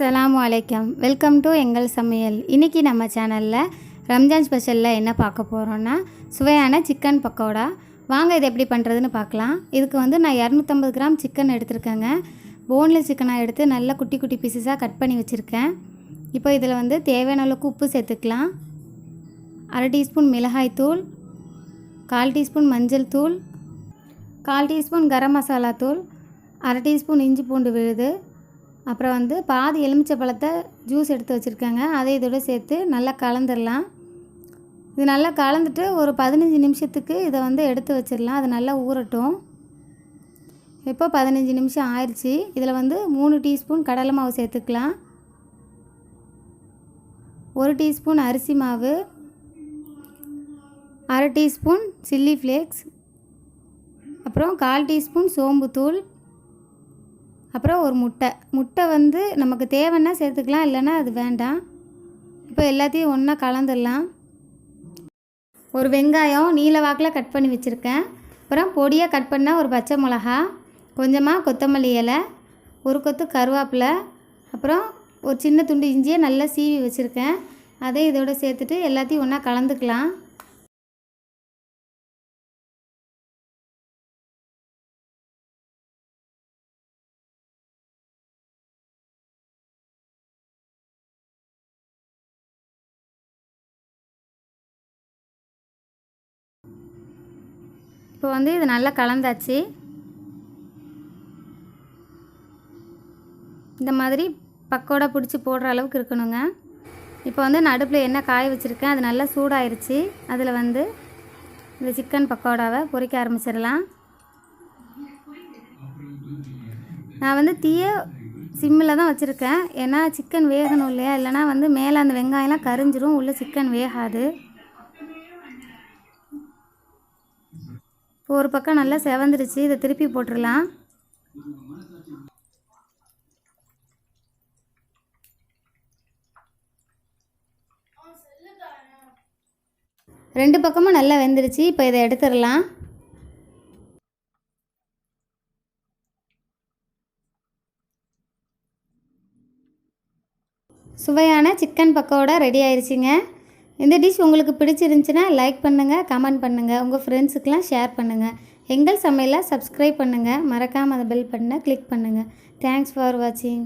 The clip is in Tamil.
அஸ்ஸலாமு அலைக்கும். வெல்கம் டு எங்கள் சமையல். இன்றைக்கி நம்ம சேனலில் ரம்ஜான் ஸ்பெஷலில் என்ன பார்க்க போகிறோன்னா சுவையான சிக்கன் பக்கோடா. வாங்க இது எப்படி பண்ணுறதுன்னு பார்க்கலாம். இதுக்கு நான் 250 கிராம் சிக்கன் எடுத்துருக்கேங்க. போன்லெஸ் சிக்கனாக எடுத்து நல்லா குட்டி குட்டி பீசஸாக கட் பண்ணி வச்சுருக்கேன். இப்போ இதில் தேவையான அளவுக்கு உப்பு சேர்த்துக்கலாம். 1/2 டீஸ்பூன் மிளகாய் தூள், 1/4 டீஸ்பூன் மஞ்சள் தூள், 1/4 டீஸ்பூன் கரம் மசாலா தூள், 1/2 டீஸ்பூன் இஞ்சி பூண்டு விழுது, அப்புறம் பாதி எலுமிச்சை பழத்தை ஜூஸ் எடுத்து வச்சுருக்கேங்க. அதை இதோட சேர்த்து நல்லா கலந்துடலாம். இது நல்லா கலந்துட்டு ஒரு 15 நிமிஷத்துக்கு இதை எடுத்து வச்சிடலாம். அது நல்லா ஊறட்டும். இப்போ 15 நிமிஷம் ஆயிடுச்சு. இதில் 3 டீஸ்பூன் கடலை மாவு சேர்த்துக்கலாம், 1 டீஸ்பூன் அரிசி மாவு, 1/2 டீஸ்பூன் சில்லி ஃப்ளேக்ஸ், அப்புறம் 1/4 டீஸ்பூன் சோம்புத்தூள், அப்புறம் ஒரு முட்டை நமக்கு தேவைன்னா சேர்த்துக்கலாம், இல்லைன்னா அது வேண்டாம். இப்போ எல்லாத்தையும் ஒன்றா கலந்துடலாம். ஒரு வெங்காயம் நீல வாக்கில் கட் பண்ணி வச்சுருக்கேன். அப்புறம் பொடியாக கட் பண்ண ஒரு பச்சை மிளகா, கொஞ்சமாக கொத்தமல்லி இலை, ஒரு கொத்து கருவேப்பிலை, அப்புறம் ஒரு சின்ன துண்டு இஞ்சியை நல்லா சீவி வச்சுருக்கேன். அதை இதோட சேர்த்துட்டு எல்லாத்தையும் ஒன்றா கலந்துக்கலாம். இப்போ இது நல்லா கலந்தாச்சு. இந்த மாதிரி பக்கோடா பிடிச்சி போடுற அளவுக்கு இருக்கணுங்க. இப்போ நான் அடுப்பில் எண்ணெய் காய வச்சுருக்கேன். அது நல்லா சூடாயிருச்சு. அதில் இந்த சிக்கன் பக்கோடாவை பொரிக்க ஆரம்பிச்சிடலாம். நான் தீயை சிம்மில் தான் வச்சுருக்கேன். ஏன்னா சிக்கன் வேகணும் இல்லையா, இல்லைனா மேலே அந்த வெங்காயம்லாம் கரிஞ்சிரும், உள்ளே சிக்கன் வேகாது. ஒரு பக்கம் நல்லா செவந்துருச்சு. இதை திருப்பி போட்டுடலாம். ரெண்டு பக்கமும் நல்லா வெந்துருச்சு. இப்போ இதை எடுத்துடலாம். சுவையான சிக்கன் பக்கோடா ரெடி ஆயிடுச்சுங்க. இந்த டிஷ் உங்களுக்கு பிடிச்சிருந்துச்சுன்னா லைக் பண்ணுங்கள், கமெண்ட் பண்ணுங்கள், உங்கள் ஃப்ரெண்ட்ஸுக்கெலாம் ஷேர் பண்ணுங்கள். எங்கள் சமையலை சப்ஸ்கிரைப் பண்ணுங்கள். மறக்காமல் அந்த பெல் பட்டனை கிளிக் பண்ணுங்கள். தேங்க்ஸ் ஃபார் வாட்சிங்.